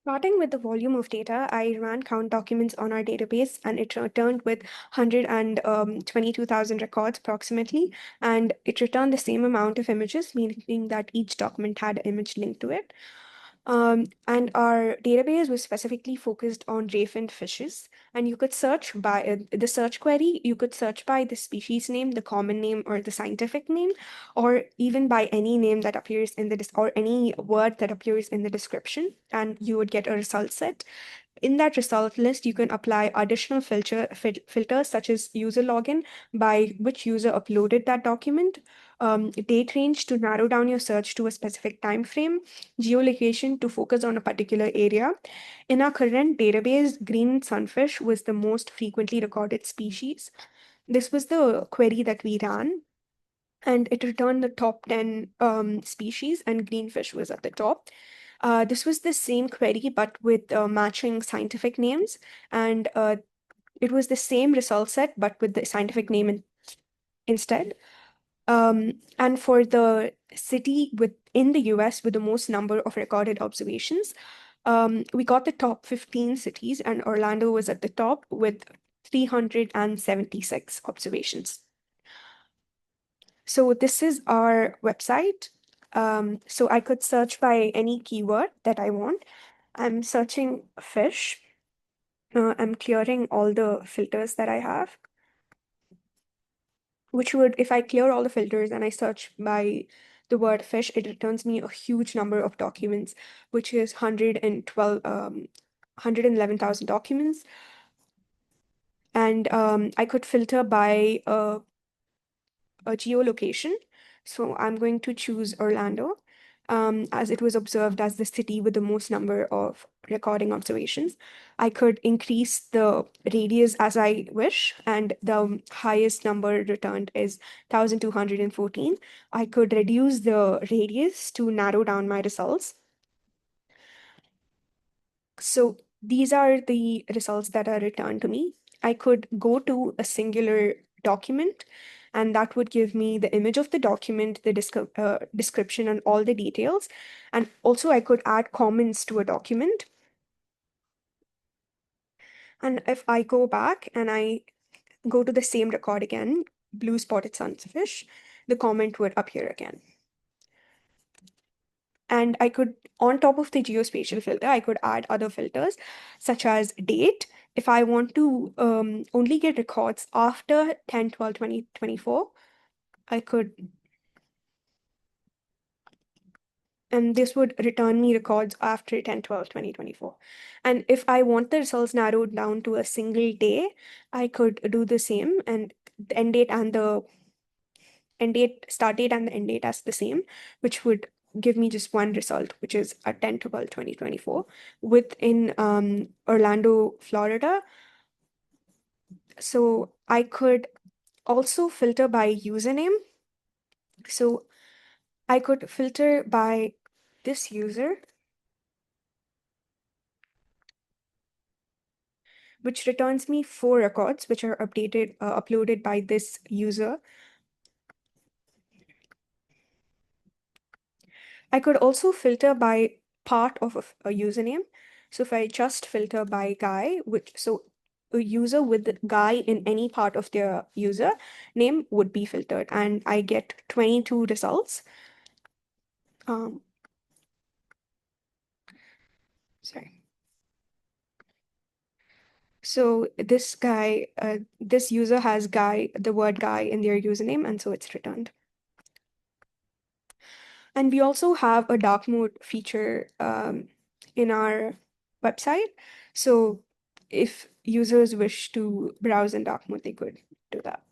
Starting with the volume of data, I ran count documents on our database and it returned with 122,000 records approximately, and it returned the same amount of images, meaning that each document had an image linked to it. And our database was specifically focused on ray-finned fishes. And you could search by the search query, you could search by the species name, the common name, or the scientific name, or even by any name that appears in the or any word that appears in the description, and you would get a result set. In that result list, you can apply additional filters such as user login, by which user uploaded that document, date range to narrow down your search to a specific time frame, geolocation to focus on a particular area. In our current database, green sunfish was the most frequently recorded species. This was the query that we ran, and it returned the top 10 species, and greenfish was at the top. This was the same query, but with matching scientific names, and it was the same result set, but with the scientific name instead. And for the city within the US with the most number of recorded observations, we got the top 15 cities, and Orlando was at the top with 376 observations. So this is our website. So I could search by any keyword that I want. I'm searching fish. I'm clearing all the filters that I have, which would, if I clear all the filters and I search by the word fish, it returns me a huge number of documents, which is 111,000 documents. And I could filter by a geolocation. So I'm going to choose Orlando, as it was observed as the city with the most number of recording observations. I could increase the radius as I wish, and the highest number returned is 1,214. I could reduce the radius to narrow down my results. So these are the results that are returned to me. I could go to a singular document, and that would give me the image of the document, the description, and all the details. And also, I could add comments to a document. And if I go back and I go to the same record again, blue spotted sunfish, the comment would appear again. And I could, on top of the geospatial filter, I could add other filters such as date. If I want to only get records after 10/12/2024, I could, and this would return me records after 10/12/2024. And if I want the results narrowed down to a single day, I could do the same, and the end date and the start date and the end date as the same, which would give me just one result, which is a 10/12/2024 within Orlando, Florida. So I could also filter by username. So I could filter by this user, which returns me 4 records, which are uploaded by this user. I could also filter by part of a username. So if I just filter by guy, so a user with the guy in any part of their user name would be filtered, and I get 22 results. Sorry. So this guy, this user has the word guy in their username, and so it's returned. And we also have a dark mode feature in our website. So if users wish to browse in dark mode, they could do that.